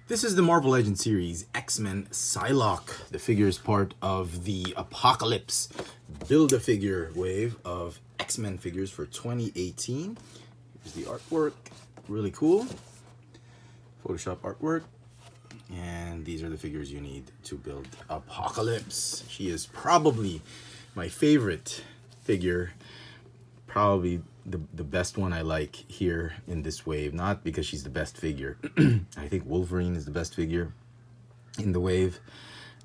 This is the Marvel Legends series, X-Men Psylocke. The figure is part of the Apocalypse Build-A-Figure wave of X-Men figures for 2018. Here's the artwork, really cool. Photoshop artwork. And these are the figures you need to build Apocalypse. She is probably my favorite figure, probably the best one I like here in this wave. Not because she's the best figure. I think Wolverine is the best figure in the wave.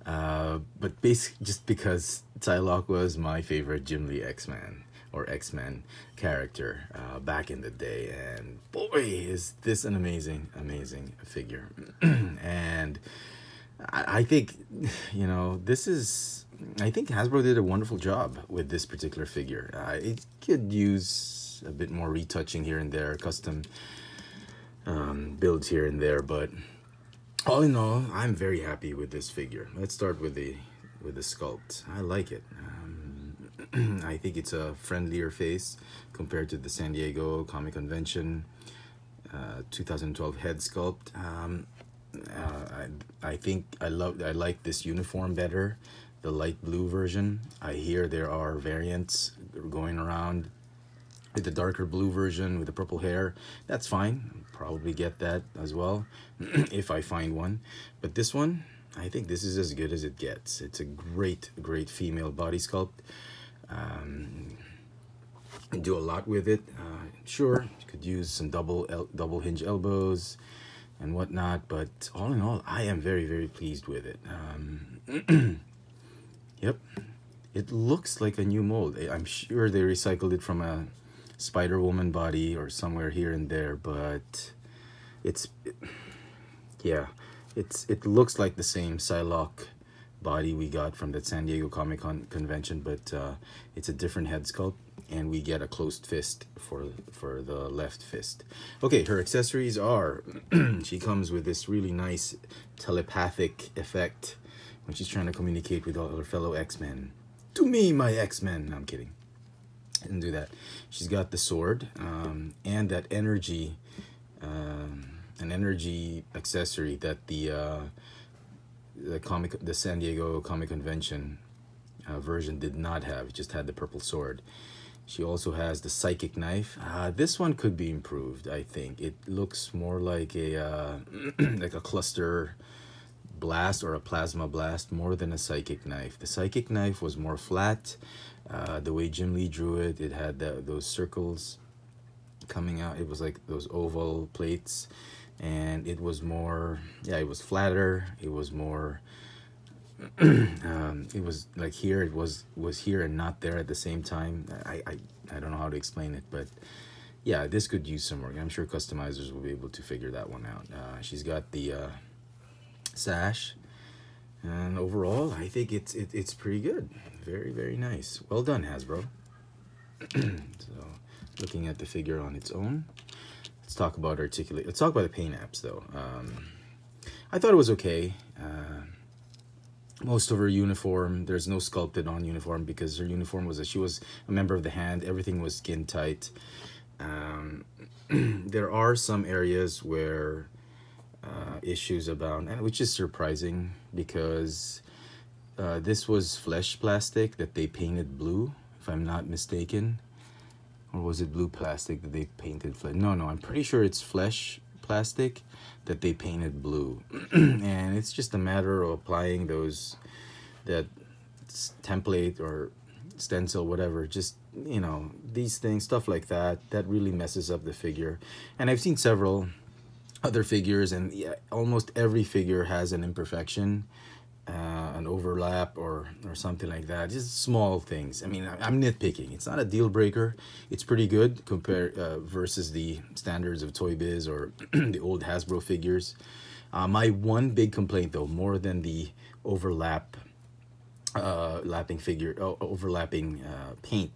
But basically just because Psylocke was my favorite Jim Lee X-Men or X-Men character back in the day. And boy, is this an amazing figure. And I think, you know, I think Hasbro did a wonderful job with this particular figure. It could use a bit more retouching here and there, custom builds here and there, but all in all, I'm very happy with this figure. Let's start with the sculpt. I like it. I think it's a friendlier face compared to the San Diego Comic Convention 2012 head sculpt. I think I like this uniform better, the light blue version. I hear there are variants going around with the darker blue version with the purple hair. That's fine, probably get that as well if I find one. But this one, I think this is as good as it gets. It's a great female body sculpt. Do a lot with it. Sure, you could use some double hinge elbows and whatnot, but all in all, I am very pleased with it. Yep, it looks like a new mold. I'm sure they recycled it from a Spider-Woman body or somewhere here and there, but it looks like the same Psylocke body we got from the San Diego Comic Convention, but it's a different head sculpt, and we get a closed fist for the left fist. Okay, her accessories are she comes with this really nice telepathic effect when she's trying to communicate with all her fellow X-Men. To me, my X-Men. No, I'm kidding. I didn't do that. She's got the sword and that energy, an energy accessory that the San Diego Comic Convention version did not have. It just had the purple sword. She also has the psychic knife. This one could be improved, I think. It looks more like a like a cluster blast or a plasma blast more than a psychic knife. The psychic knife was more flat. The way Jim Lee drew it, it had those circles coming out. It was like those oval plates, and it was more, yeah, it was flatter. It was more it was like here, it was here and not there at the same time. I don't know how to explain it, but yeah, this could use some work. I'm sure customizers will be able to figure that one out. She's got the sash, and overall I think it's pretty good. Very nice. Well done, Hasbro. So looking at the figure on its own, let's talk about Articulate. Let's talk about the paint apps though. I thought it was okay. Most of her uniform, there's no sculpted on uniform because her uniform was she was a member of the Hand. Everything was skin tight. There are some areas where issues abound, and which is surprising because this was flesh plastic that they painted blue, if I'm not mistaken. Or was it blue plastic that they painted flesh? No, I'm pretty sure it's flesh plastic that they painted blue. And it's just a matter of applying that template or stencil, whatever, just, you know, these things, stuff like that really messes up the figure. And I've seen several other figures, and yeah, almost every figure has an imperfection, an overlap or something like that. Just small things. I mean, I'm nitpicking. It's not a deal breaker. It's pretty good compared versus the standards of Toy Biz or the old Hasbro figures. My one big complaint though, more than the overlapping paint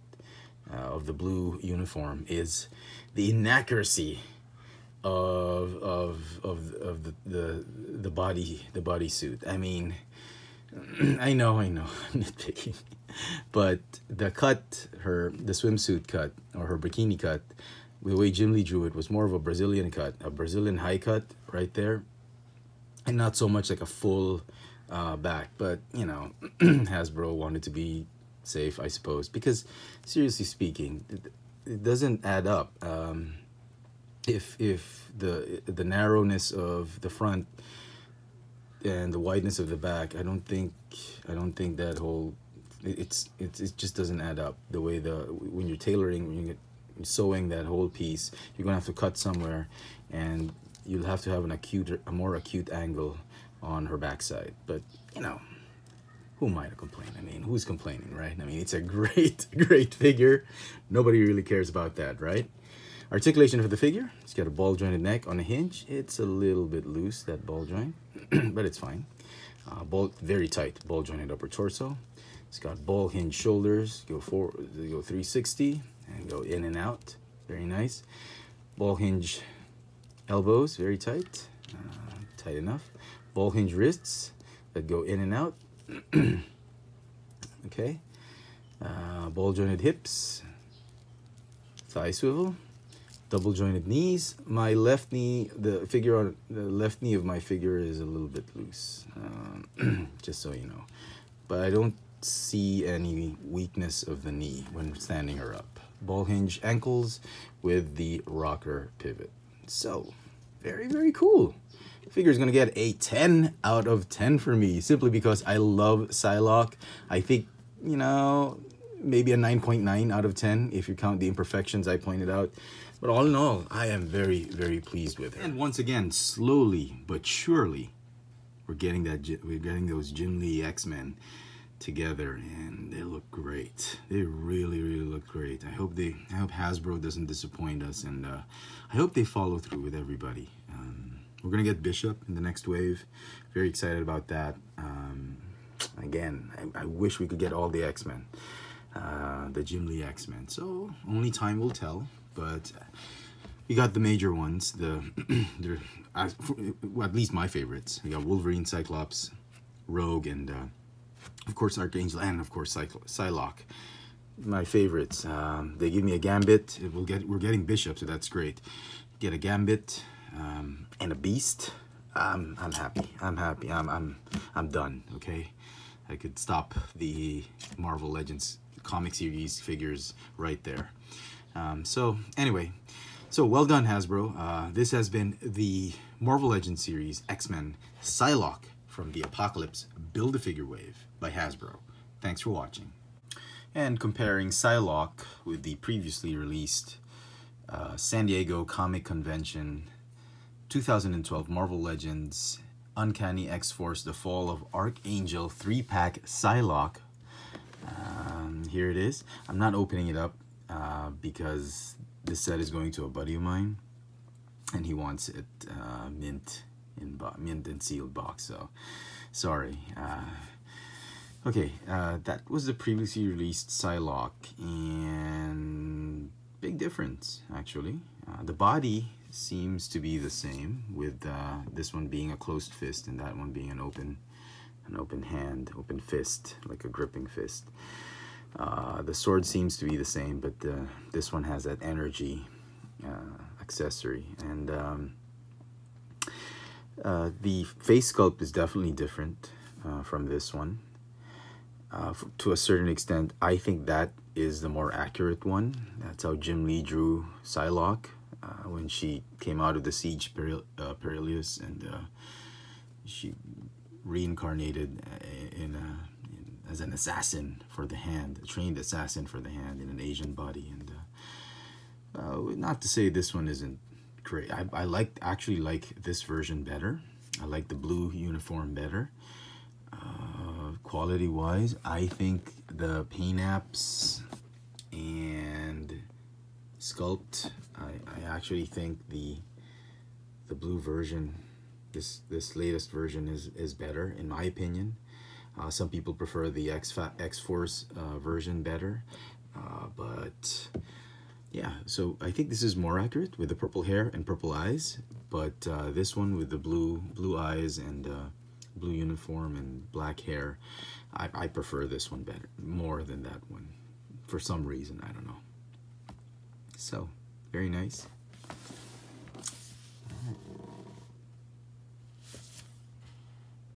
of the blue uniform, is the inaccuracy of the body suit. I mean, I know, I'm nitpicking, but the cut, the swimsuit cut or her bikini cut, the way Jim Lee drew it was more of a Brazilian cut, a Brazilian high cut right there. and not so much like a full back. But you know, Hasbro wanted to be safe, I suppose, because seriously speaking, it doesn't add up. If the narrowness of the front and the wideness of the back, I don't think that whole it just doesn't add up. The way when you're tailoring, when you're sewing that whole piece, you're gonna have to cut somewhere, and you'll have to have a more acute angle on her backside. But you know, who am I to complain? I mean, who's complaining, right? I mean, it's a great figure. Nobody really cares about that, right? Articulation for the figure. It's got a ball jointed neck on a hinge. It's a little bit loose, that ball joint, but it's fine. Very tight ball jointed upper torso. It's got ball hinge shoulders. Go 360 and go in and out. Very nice. Ball hinge elbows, very tight, tight enough. Ball hinge wrists that go in and out. Okay. Ball jointed hips. Thigh swivel. Double jointed knees. My left knee, the left knee of my figure is a little bit loose, just so you know. But I don't see any weakness of the knee when standing her up. Ball hinge ankles with the rocker pivot. So, very cool. The figure is going to get a 10 out of 10 for me, simply because I love Psylocke. I think, you know, maybe a 9.9 out of 10 if you count the imperfections I pointed out. But all in all, I am very pleased with it. And once again, slowly but surely, we're getting those Jim Lee X-Men together, and they look great. They really look great. I hope Hasbro doesn't disappoint us, and I hope they follow through with everybody. We're gonna get Bishop in the next wave. Very excited about that. Again, I wish we could get all the X-Men, the Jim Lee X-Men. So only time will tell. But we got the major ones, well, at least my favorites. We got Wolverine, Cyclops, Rogue, and of course Archangel, and of course Psylocke. My favorites. They give me a Gambit. We're getting Bishop, so that's great. Get a Gambit and a Beast. I'm happy. I'm done. Okay, I could stop the Marvel Legends comic series figures right there. So anyway, so well done, Hasbro. This has been the Marvel Legends series X-Men Psylocke from the Apocalypse Build-A-Figure wave by Hasbro. Thanks for watching. And comparing Psylocke with the previously released San Diego Comic Convention 2012 Marvel Legends Uncanny X-Force The Fall of Archangel 3-pack Psylocke. Here it is. I'm not opening it up because this set is going to a buddy of mine, and he wants it mint and sealed box. So sorry. Okay, that was the previously released Psylocke, and big difference actually. The body seems to be the same, with this one being a closed fist and that one being an open hand, open fist, like a gripping fist. The sword seems to be the same, but this one has that energy accessory, and the face sculpt is definitely different from this one. To a certain extent, I think that is the more accurate one. That's how Jim Lee drew Psylocke when she came out of the Siege Perilous, and she reincarnated as an assassin for the hand, a trained assassin for the hand in an Asian body. And not to say this one isn't great. I actually like this version better. I like the blue uniform better. Quality wise, I think the paint apps and sculpt, I actually think the blue version, this latest version is better in my opinion. Some people prefer the X-Force version better, but yeah, so I think this is more accurate with the purple hair and purple eyes, but this one with the blue eyes and blue uniform and black hair, I prefer this one better, more than that one, for some reason, I don't know. So, very nice.